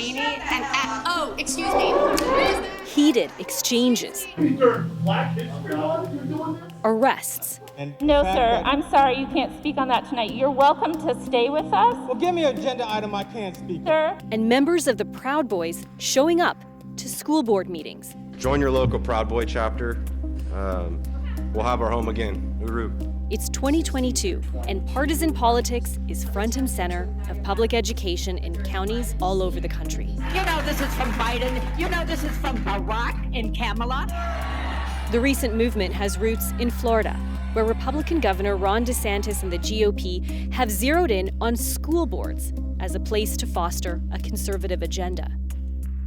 beanie and oh, excuse me. Heated exchanges. Arrests. No, sir, I'm sorry you can't speak on that tonight. You're welcome to stay with us. Well, give me an agenda item I can't speak on. Sir. And members of the Proud Boys showing up to school board meetings. Join your local Proud Boy chapter. We'll have our home again. Uru. It's 2022, and partisan politics is front and center of public education in counties all over the country. You know this is from Biden. You know this is from Barack and Kamala. The recent movement has roots in Florida, where Republican Governor Ron DeSantis and the GOP have zeroed in on school boards as a place to foster a conservative agenda.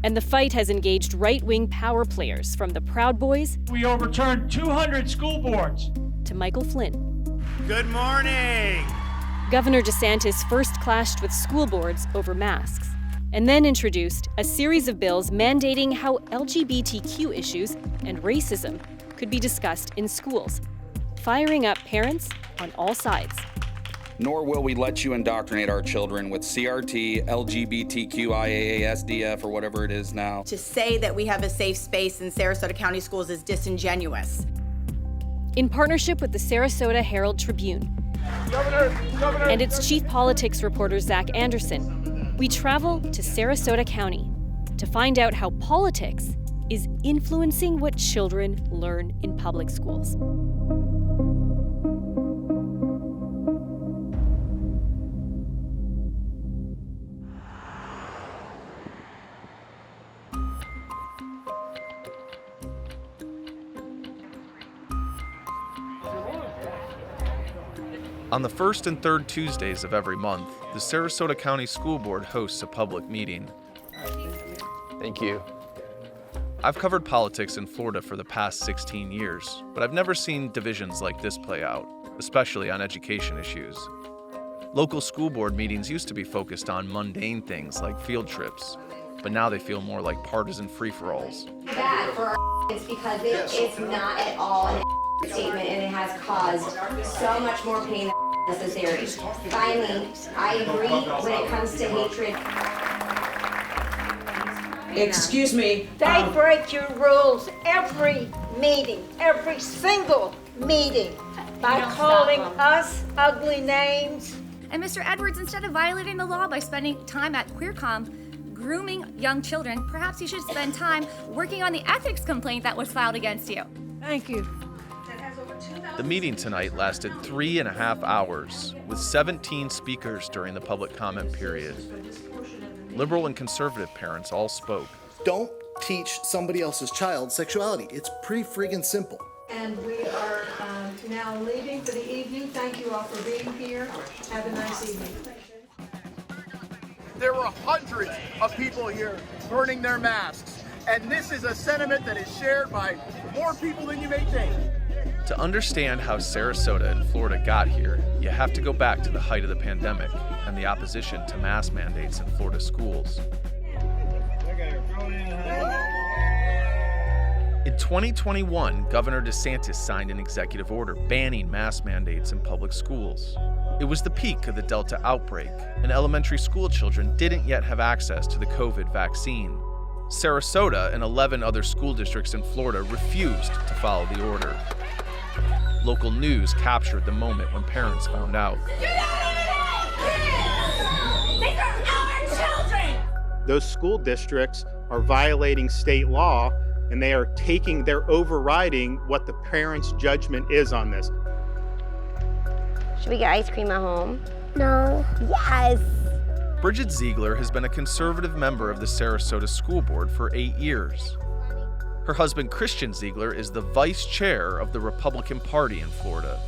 And the fight has engaged right-wing power players from the Proud Boys. We overturned 200 school boards. To Michael Flynn. Good morning. Governor DeSantis first clashed with school boards over masks, and then introduced a series of bills mandating how LGBTQ issues and racism could be discussed in schools, firing up parents on all sides. Nor will we let you indoctrinate our children with CRT, LGBTQ-IAASDF, or whatever it is now. To say that we have a safe space in Sarasota County schools is disingenuous. In partnership with the Sarasota Herald-Tribune and its chief politics reporter, Zach Anderson, we travel to Sarasota County to find out how politics is influencing what children learn in public schools. On the first and third Tuesdays of every month, the Sarasota County School Board hosts a public meeting. Thank you. I've covered politics in Florida for the past 16 years, but I've never seen divisions like this play out, especially on education issues. Local school board meetings used to be focused on mundane things like field trips, but now they feel more like partisan free-for-alls. Bad for our because it's not at all an statement, and it has caused so much more pain than necessary. Finally, I agree when it comes to hatred. Excuse me. They break your rules every meeting, every single meeting, by calling us ugly names. And Mr. Edwards, instead of violating the law by spending time at QueerCom grooming young children, perhaps you should spend time working on the ethics complaint that was filed against you. Thank you. The meeting tonight lasted 3.5 hours, with 17 speakers during the public comment period. Liberal and conservative parents all spoke. Don't teach somebody else's child sexuality. It's pretty friggin' simple. And we are now leaving for the evening. Thank you all for being here. Have a nice evening. There were hundreds of people here burning their masks, and this is a sentiment that is shared by more people than you may think. To understand how Sarasota and Florida got here, you have to go back to the height of the pandemic and the opposition to mask mandates in Florida schools. In 2021, Governor DeSantis signed an executive order banning mask mandates in public schools. It was the peak of the Delta outbreak, and elementary school children didn't yet have access to the COVID vaccine. Sarasota and 11 other school districts in Florida refused to follow the order. Local news captured the moment when parents found out. These are our children! Those school districts are violating state law, and they're overriding what the parents' judgment is on this. Should we get ice cream at home? No. Yes! Bridget Ziegler has been a conservative member of the Sarasota School Board for 8 years. Her husband, Christian Ziegler, is the vice chair of the Republican Party in Florida.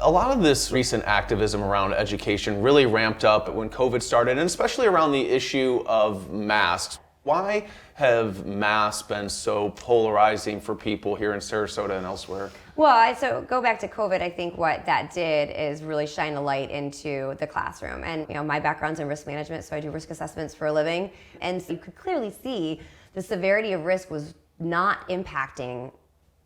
A lot of this recent activism around education really ramped up when COVID started, and especially around the issue of masks. Why have masks been so polarizing for people here in Sarasota and elsewhere? Well, so go back to COVID, I think what that did is really shine a light into the classroom. And my background's in risk management, so I do risk assessments for a living. And so you could clearly see the severity of risk was not impacting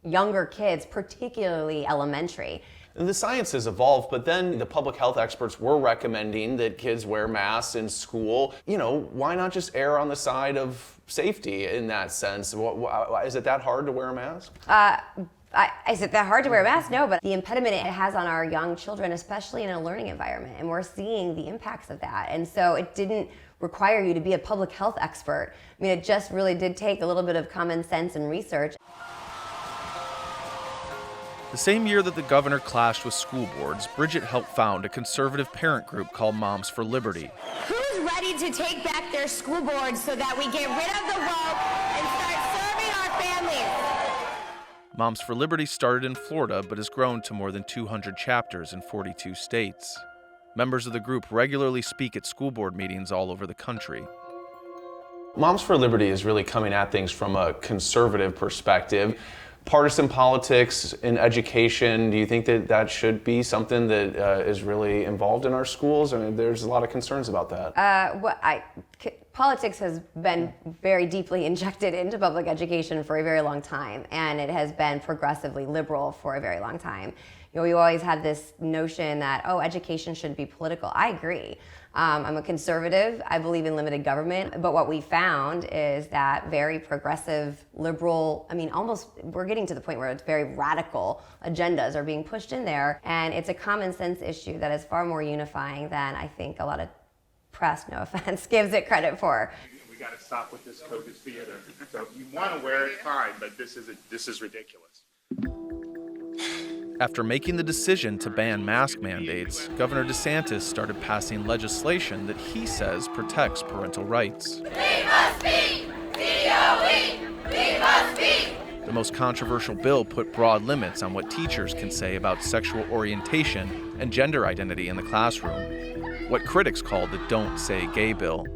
younger kids, particularly elementary. And the science has evolved, but then the public health experts were recommending that kids wear masks in school. You know, why not just err on the side of safety in that sense? Is it that hard to wear a mask? Is it that hard to wear a mask? No, but the impediment it has on our young children, especially in a learning environment, and we're seeing the impacts of that. And so it didn't require you to be a public health expert. I mean, it just really did take a little bit of common sense and research. The same year that the governor clashed with school boards, Bridget helped found a conservative parent group called Moms for Liberty. Who's ready to take back their school boards so that we get rid of the woke and start serving our families? Moms for Liberty started in Florida but has grown to more than 200 chapters in 42 states. Members of the group regularly speak at school board meetings all over the country. Moms for Liberty is really coming at things from a conservative perspective. Partisan politics in education, do you think that that should be something that is really involved in our schools? I mean, there's a lot of concerns about that. Politics has been very deeply injected into public education for a very long time, and it has been progressively liberal for a very long time. You know, we always had this notion that, oh, education shouldn't be political. I agree. I'm a conservative. I believe in limited government. But what we found is that very progressive, liberal, I mean, almost we're getting to the point where it's very radical agendas are being pushed in there. And it's a common sense issue that is far more unifying than I think a lot of press, no offense, gives it credit for. We got to stop with this COVID theater. So if you want to wear it, fine, but this is ridiculous. After making the decision to ban mask mandates, Governor DeSantis started passing legislation that he says protects parental rights. We must be! DOE! We must be! The most controversial bill put broad limits on what teachers can say about sexual orientation and gender identity in the classroom, what critics call the Don't Say Gay bill.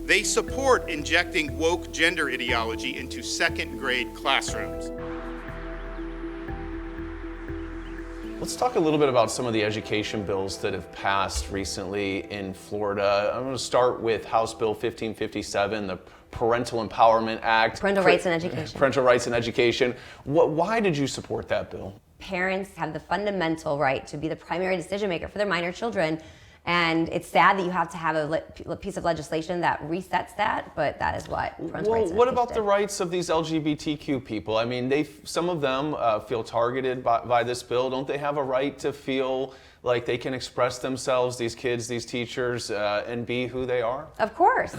They support injecting woke gender ideology into second grade classrooms. Let's talk a little bit about some of the education bills that have passed recently in Florida. I'm going to start with House Bill 1557, the Parental Empowerment Act. Parental rights in education. Parental rights in education. Why did you support that bill? Parents have the fundamental right to be the primary decision maker for their minor children. And it's sad that you have to have a piece of legislation that resets that, but that is what parental rights what about the rights of these LGBTQ people? I mean, some of them feel targeted by this bill. Don't they have a right to feel like they can express themselves, these kids, these teachers, and be who they are? Of course.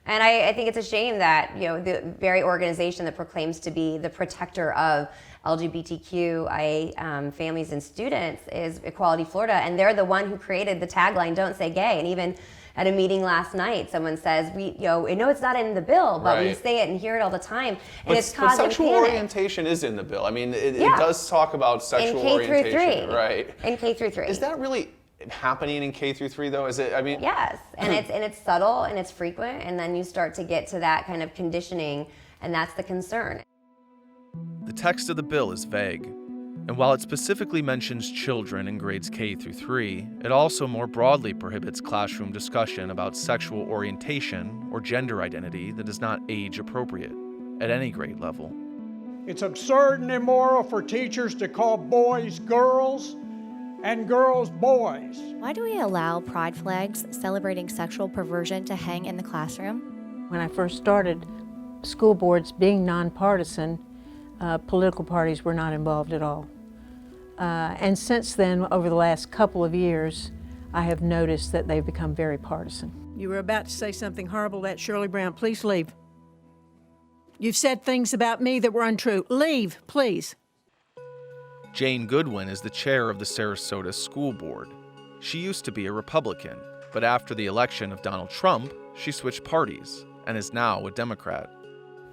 And I think it's a shame that, you know, the very organization that proclaims to be the protector of LGBTQIA families and students is Equality Florida, and they're the one who created the tagline, Don't Say Gay. And even at a meeting last night, someone says, I know it's not in the bill, but we say it and hear it all the time, and it's causing But sexual panic. orientation is in the bill. I mean, it does talk about sexual orientation. In K through 3. Right. In K through 3. Is that really happening in K through 3 though? Is it? I mean, yes, and it's subtle and it's frequent, and then you start to get to that kind of conditioning, and that's the concern. The text of the bill is vague, and while it specifically mentions children in grades K through 3, it also more broadly prohibits classroom discussion about sexual orientation or gender identity that is not age appropriate at any grade level. It's absurd and immoral for teachers to call boys girls and girls boys. Why do we allow pride flags celebrating sexual perversion to hang in the classroom? When I first started, school boards being nonpartisan, political parties were not involved at all. And since then, over the last couple of years, I have noticed that they've become very partisan. You were about to say something horrible to that Shirley Brown. Please leave. You've said things about me that were untrue. Leave, please. Jane Goodwin is the chair of the Sarasota School Board. She used to be a Republican, but after the election of Donald Trump, she switched parties and is now a Democrat.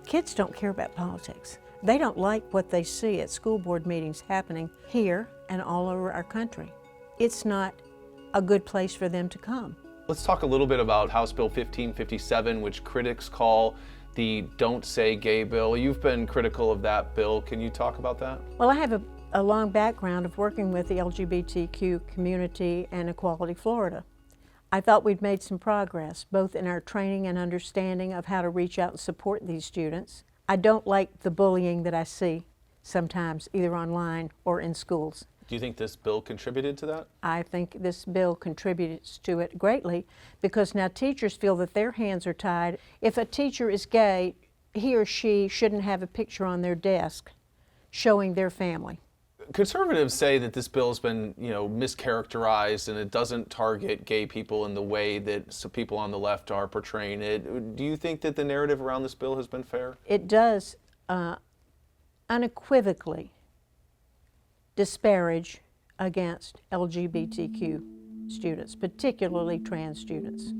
Kids don't care about politics. They don't like what they see at school board meetings happening here and all over our country. It's not a good place for them to come. Let's talk a little bit about House Bill 1557, which critics call the Don't Say Gay bill. You've been critical of that bill. Can you talk about that? Well, I have a long background of working with the LGBTQ community and Equality Florida. I thought we'd made some progress, both in our training and understanding of how to reach out and support these students. I don't like the bullying that I see sometimes, either online or in schools. Do you think this bill contributed to that? I think this bill contributes to it greatly because now teachers feel that their hands are tied. If a teacher is gay, he or she shouldn't have a picture on their desk showing their family. Conservatives say that this bill has been, mischaracterized and it doesn't target gay people in the way that some people on the left are portraying it. Do you think that the narrative around this bill has been fair? It does unequivocally disparage against LGBTQ students, particularly trans students.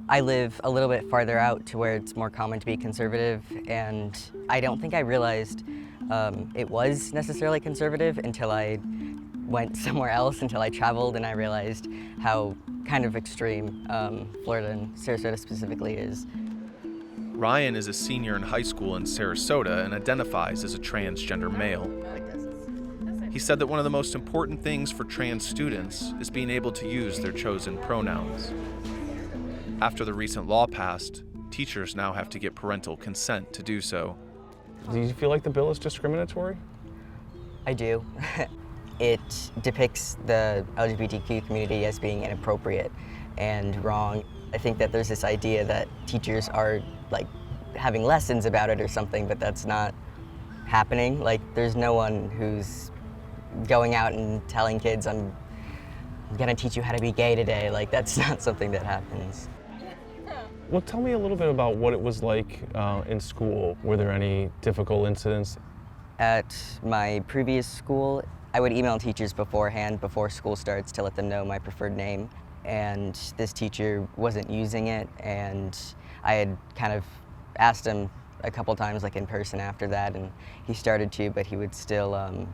I live a little bit farther out to where it's more common to be conservative, and I don't think I realized it was necessarily conservative until I went somewhere else, until I traveled, and I realized how kind of extreme Florida and Sarasota specifically is. Ryan is a senior in high school in Sarasota and identifies as a transgender male. He said that one of the most important things for trans students is being able to use their chosen pronouns. After the recent law passed, teachers now have to get parental consent to do so. Do you feel like the bill is discriminatory? I do. It depicts the LGBTQ community as being inappropriate and wrong. I think that there's this idea that teachers are like having lessons about it or something, but that's not happening. Like, there's no one who's going out and telling kids, I'm gonna teach you how to be gay today. Like, that's not something that happens. Well, tell me a little bit about what it was like in school. Were there any difficult incidents? At my previous school, I would email teachers beforehand, before school starts, to let them know my preferred name. And this teacher wasn't using it, and I had kind of asked him a couple times, like in person after that, and he started to, but he would still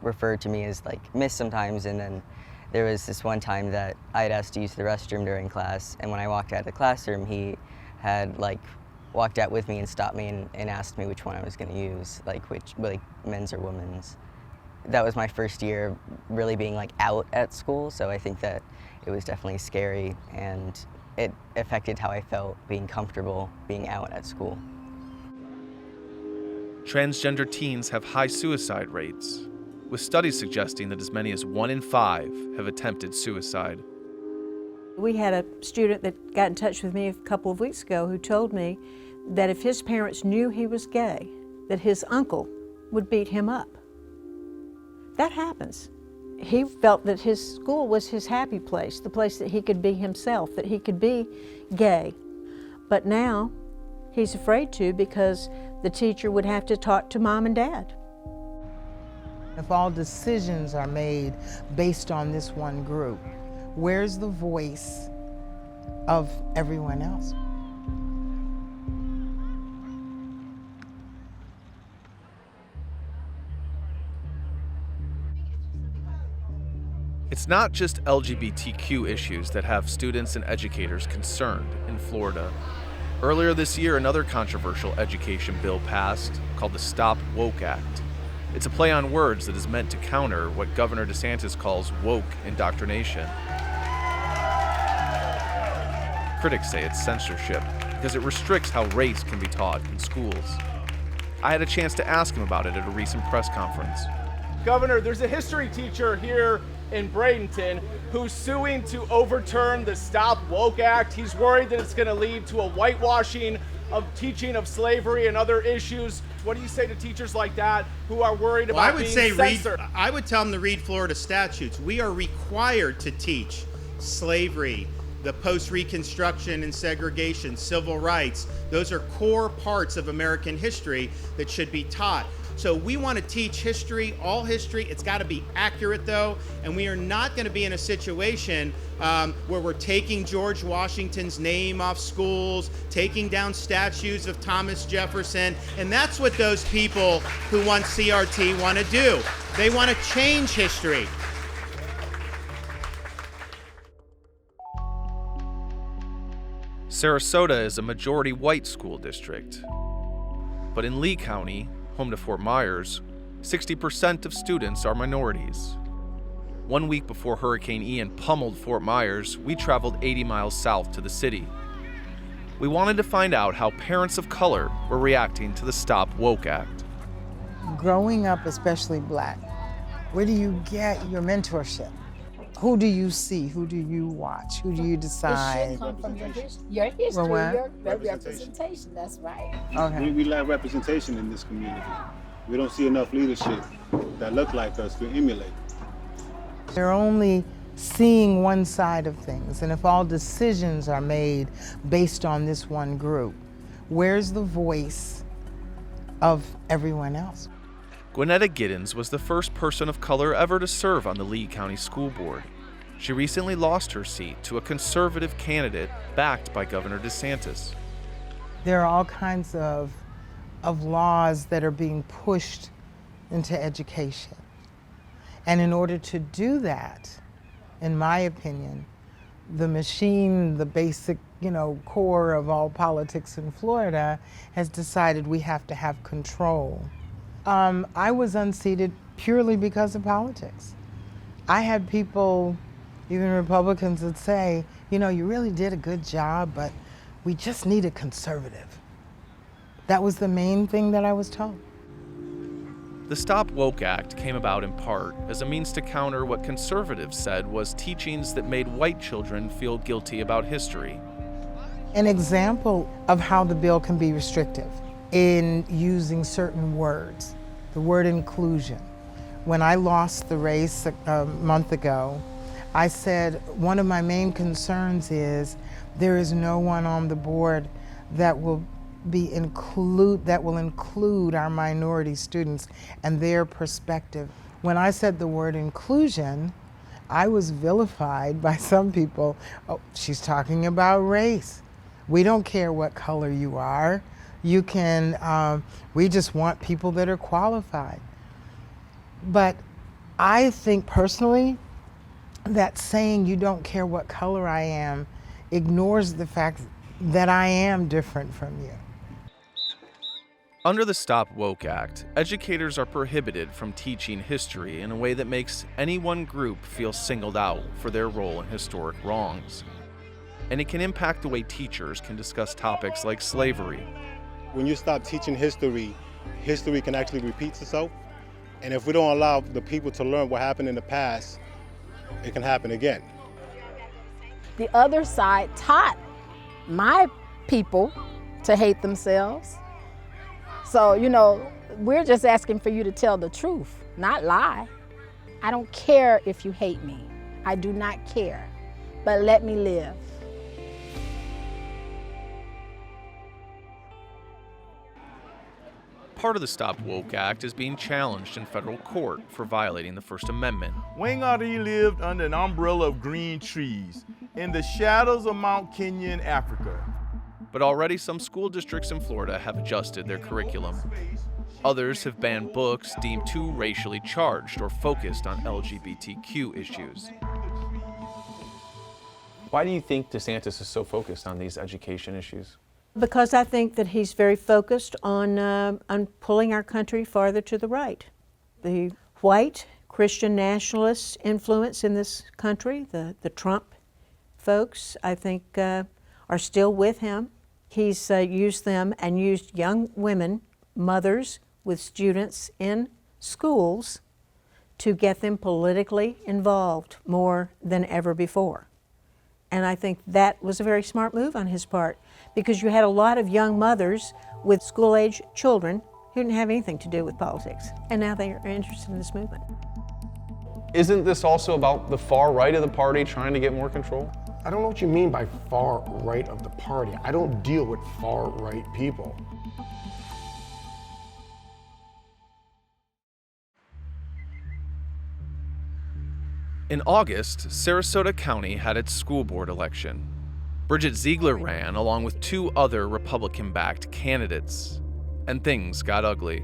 refer to me as like Miss sometimes. And then there was this one time that I had asked to use the restroom during class, and when I walked out of the classroom, he had like walked out with me and stopped me and asked me which one I was going to use, like men's or women's. That was my first year really being like out at school, so I think that it was definitely scary, and it affected how I felt being comfortable being out at school. Transgender teens have high suicide rates, with studies suggesting that as many as 1 in 5 have attempted suicide. We had a student that got in touch with me a couple of weeks ago who told me that if his parents knew he was gay, that his uncle would beat him up. That happens. He felt that his school was his happy place, the place that he could be himself, that he could be gay. But now he's afraid to, because the teacher would have to talk to mom and dad. If all decisions are made based on this one group, where's the voice of everyone else? It's not just LGBTQ issues that have students and educators concerned in Florida. Earlier this year, another controversial education bill passed called the Stop Woke Act. It's a play on words that is meant to counter what Governor DeSantis calls woke indoctrination. Critics say it's censorship because it restricts how race can be taught in schools. I had a chance to ask him about it at a recent press conference. Governor, there's a history teacher here in Bradenton who's suing to overturn the Stop Woke Act. He's worried that it's going to lead to a whitewashing of teaching of slavery and other issues. What do you say to teachers like that who are worried about being censored? I would tell them to read Florida statutes. We are required to teach slavery, the post-Reconstruction and segregation, civil rights. Those are core parts of American history that should be taught. So we want to teach history, all history. It's got to be accurate, though, and we are not going to be in a situation where we're taking George Washington's name off schools, taking down statues of Thomas Jefferson, and that's what those people who want CRT want to do. They want to change history. Sarasota is a majority white school district, but in Lee County, home to Fort Myers, 60% of students are minorities. 1 week before Hurricane Ian pummeled Fort Myers, we traveled 80 miles south to the city. We wanted to find out how parents of color were reacting to the Stop Woke Act. Growing up, especially black, Where do you get your mentorship? Who do you see? Who do you watch? Who do you decide? It should come from your history, your representation. That's right. Okay. We lack representation in this community. We don't see enough leadership that look like us to emulate. They're only seeing one side of things, and if all decisions are made based on this one group, where's the voice of everyone else? Gwinnetta Giddens was the first person of color ever to serve on the Lee County School Board. She recently lost her seat to a conservative candidate backed by Governor DeSantis. There are all kinds of laws that are being pushed into education. And in order to do that, in my opinion, the machine, the basic, core of all politics in Florida has decided we have to have control. I was unseated purely because of politics. I had people, even Republicans, that say, you really did a good job, but we just need a conservative. That was the main thing that I was told. The Stop Woke Act came about in part as a means to counter what conservatives said was teachings that made white children feel guilty about history. An example of how the bill can be restrictive in using certain words, the word inclusion. When I lost the race a month ago, I said one of my main concerns is there is no one on the board that will include our minority students and their perspective. When I said the word inclusion, I was vilified by some people. Oh, she's talking about race. We don't care what color you are. You can, we just want people that are qualified. But I think personally that saying you don't care what color I am ignores the fact that I am different from you. Under the Stop Woke Act, educators are prohibited from teaching history in a way that makes any one group feel singled out for their role in historic wrongs. And it can impact the way teachers can discuss topics like slavery. When you stop teaching history, history can actually repeat itself. And if we don't allow the people to learn what happened in the past, it can happen again. The other side taught my people to hate themselves. So, we're just asking for you to tell the truth, not lie. I don't care if you hate me. I do not care. But let me live. Part of the Stop Woke Act is being challenged in federal court for violating the First Amendment. Wayne Artie lived under an umbrella of green trees in the shadows of Mount Kenya in Africa. But already some school districts in Florida have adjusted their curriculum. Others have banned books deemed too racially charged or focused on LGBTQ issues. Why do you think DeSantis is so focused on these education issues? Because I think that he's very focused on pulling our country farther to the right. The white Christian nationalist influence in this country, the Trump folks, I think are still with him. He's used them and used young women, mothers with students in schools to get them politically involved more than ever before. And I think that was a very smart move on his part, because you had a lot of young mothers with school-age children who didn't have anything to do with politics, and now they are interested in this movement. Isn't this also about the far right of the party trying to get more control? I don't know what you mean by far right of the party. I don't deal with far right people. In August, Sarasota County had its school board election. Bridget Ziegler ran along with two other Republican-backed candidates, and things got ugly.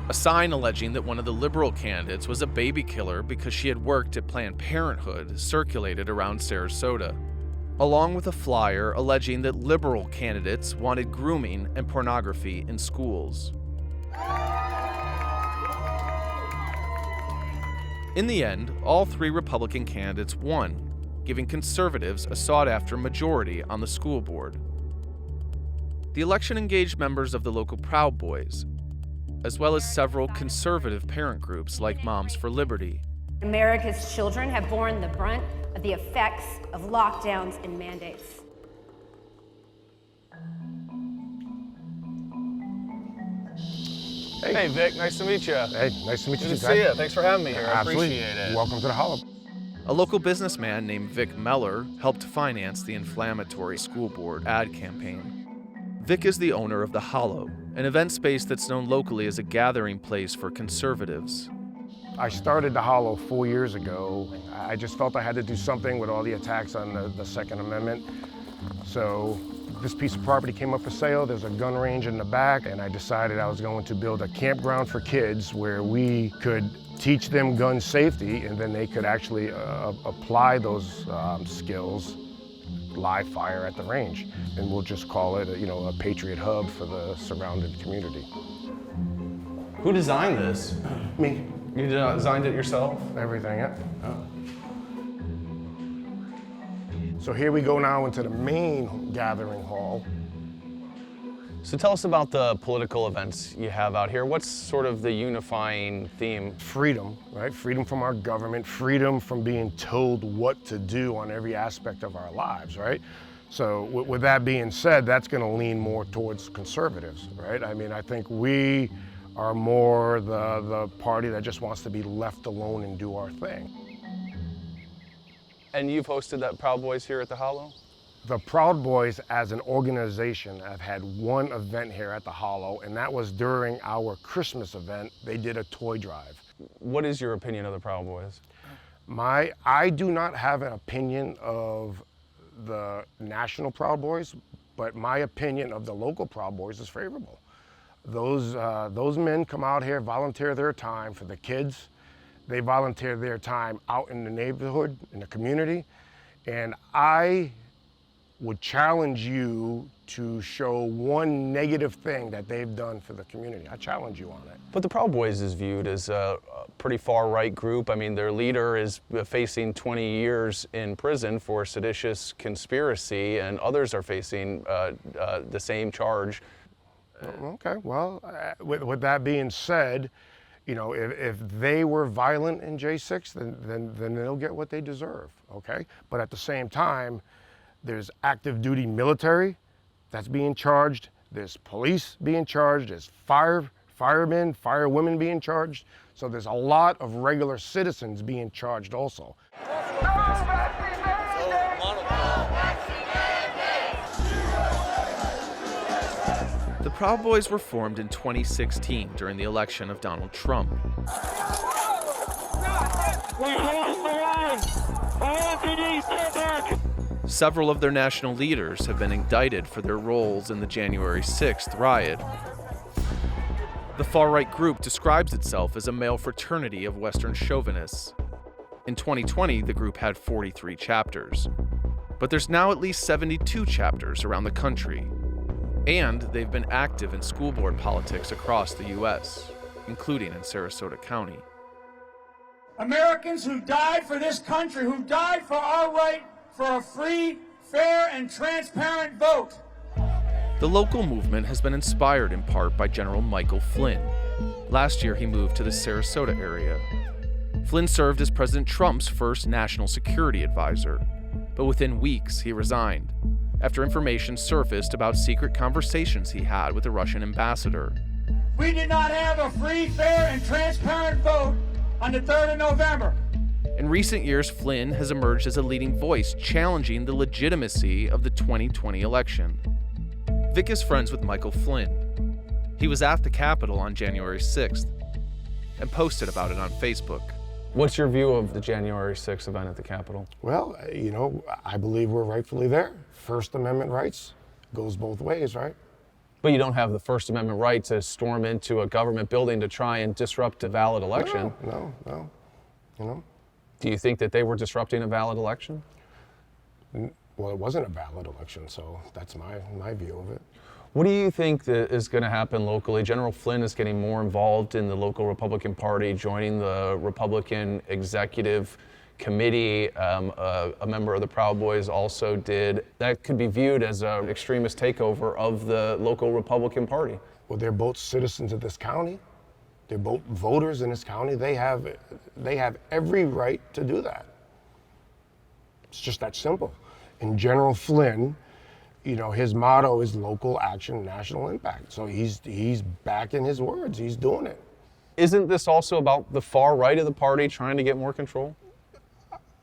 A sign alleging that one of the liberal candidates was a baby killer because she had worked at Planned Parenthood circulated around Sarasota, along with a flyer alleging that liberal candidates wanted grooming and pornography in schools. In the end, all three Republican candidates won, giving conservatives a sought-after majority on the school board. The election engaged members of the local Proud Boys, as well as several conservative parent groups like Moms for Liberty. America's children have borne the brunt of the effects of lockdowns and mandates. Hey, Vic, nice to meet you. Hey, nice to meet you. Good to see you. Thanks for having me here. I Absolutely. appreciate it. Welcome to the Hollow. A local businessman named Vic Meller helped finance the inflammatory school board ad campaign. Vic is the owner of The Hollow, an event space that's known locally as a gathering place for conservatives. I started the Hollow 4 years ago. I just felt I had to do something with all the attacks on the Second Amendment. So this piece of property came up for sale. There's a gun range in the back, and I decided I was going to build a campground for kids where we could teach them gun safety, and then they could actually apply those skills, live fire at the range. And we'll just call it a Patriot hub for the surrounding community. Who designed this? Me. You designed it yourself? Everything, yeah. Oh. So here we go now into the main gathering hall. So tell us about the political events you have out here. What's sort of the unifying theme? Freedom, right? Freedom from our government, freedom from being told what to do on every aspect of our lives, right? So with that being said, that's going to lean more towards conservatives, right? I mean, I think we are more the party that just wants to be left alone and do our thing. And you've hosted that Proud Boys here at the Hollow? The Proud Boys as an organization have had one event here at the Hollow, and that was during our Christmas event. They did a toy drive. What is your opinion of the Proud Boys? I do not have an opinion of the national Proud Boys, but my opinion of the local Proud Boys is favorable. Those men come out here, volunteer their time for the kids. They volunteer their time out in the neighborhood, in the community, and I would challenge you to show one negative thing that they've done for the community. I challenge you on it. But the Proud Boys is viewed as a pretty far-right group. I mean, their leader is facing 20 years in prison for seditious conspiracy, and others are facing the same charge. Okay, well, with that being said, if they were violent in J6, then they'll get what they deserve, okay? But at the same time, there's active duty military that's being charged, there's police being charged, there's firemen, firewomen being charged, so there's a lot of regular citizens being charged also. The Proud Boys were formed in 2016 during the election of Donald Trump. Several of their national leaders have been indicted for their roles in the January 6th riot. The far-right group describes itself as a male fraternity of Western chauvinists. In 2020, the group had 43 chapters. But there's now at least 72 chapters around the country. And they've been active in school board politics across the U.S., including in Sarasota County. Americans who died for this country, who died for our right for a free, fair, and transparent vote. The local movement has been inspired in part by General Michael Flynn. Last year, he moved to the Sarasota area. Flynn served as President Trump's first national security advisor, but within weeks, he resigned after information surfaced about secret conversations he had with the Russian ambassador. We did not have a free, fair, and transparent vote on the 3rd of November. In recent years, Flynn has emerged as a leading voice challenging the legitimacy of the 2020 election. Vic is friends with Michael Flynn. He was at the Capitol on January 6th and posted about it on Facebook. What's your view of the January 6th event at the Capitol? Well, I believe we're rightfully there. First Amendment rights goes both ways, right? But you don't have the First Amendment right to storm into a government building to try and disrupt a valid election. No. Do you think that they were disrupting a valid election? Well, it wasn't a valid election, so that's my view of it. What do you think that is going to happen locally? General Flynn is getting more involved in the local Republican Party, joining the Republican Executive Committee. A member of the Proud Boys also did. That could be viewed as an extremist takeover of the local Republican Party. Well, they're both citizens of this county. They're both voters in this county. They have every right to do that. It's just that simple. And General Flynn, you know, his motto is local action, national impact. So he's backing his words. He's doing it. Isn't this also about the far right of the party trying to get more control?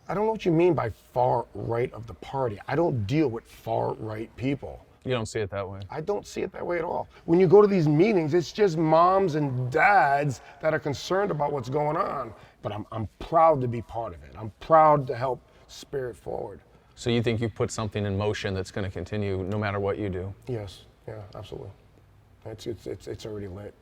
I don't know what you mean by far right of the party. I don't deal with far right people. You don't see it that way? I don't see it that way at all. When you go to these meetings, it's just moms and dads that are concerned about what's going on. But I'm proud to be part of it. I'm proud to help spur it forward. So you think you've put something in motion that's going to continue no matter what you do? Yes, yeah, absolutely. It's already lit.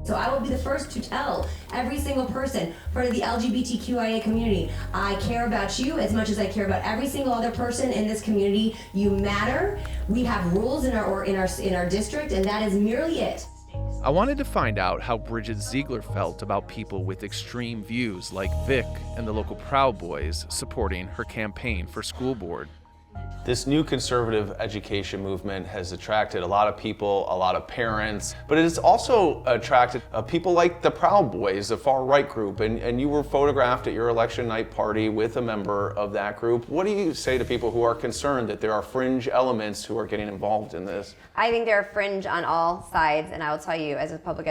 So I will be the first to tell every single person part of the LGBTQIA community, I care about you as much as I care about every single other person in this community. You matter. We have rules in our district, and that is merely it. I wanted to find out how Bridget Ziegler felt about people with extreme views like Vic and the local Proud Boys supporting her campaign for school board. This new conservative education movement has attracted a lot of people, a lot of parents, but it has also attracted people like the Proud Boys, a far-right group, and you were photographed at your election night party with a member of that group. What do you say to people who are concerned that there are fringe elements who are getting involved in this? I think there are fringe on all sides, and I will tell you, as a public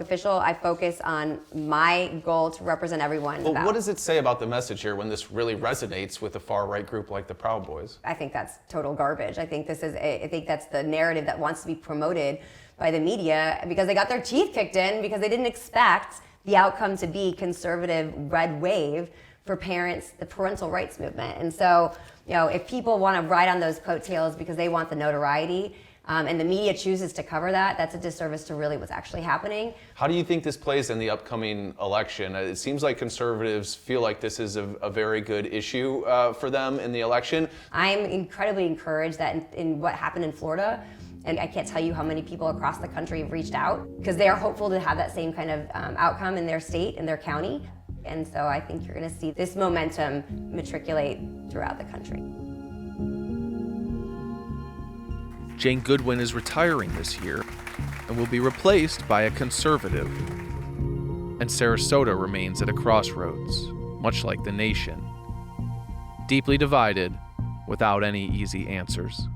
official, I focus on my goal to represent everyone. Well, what does it say about the message here when this really resonates with a far-right group like the Proud Boys? I think that's total garbage. I think that's the narrative that wants to be promoted by the media because they got their teeth kicked in because they didn't expect the outcome to be conservative red wave for parents, the parental rights movement. And so, you know, if people want to ride on those coattails because they want the notoriety, and the media chooses to cover that, that's a disservice to really what's actually happening. How do you think this plays in the upcoming election? It seems like conservatives feel like this is a very good issue for them in the election. I'm incredibly encouraged that in what happened in Florida, and I can't tell you how many people across the country have reached out because they are hopeful to have that same kind of outcome in their state, in their county. And so I think you're gonna see this momentum matriculate throughout the country. Jane Goodwin is retiring this year and will be replaced by a conservative. And Sarasota remains at a crossroads, much like the nation. Deeply divided, without any easy answers.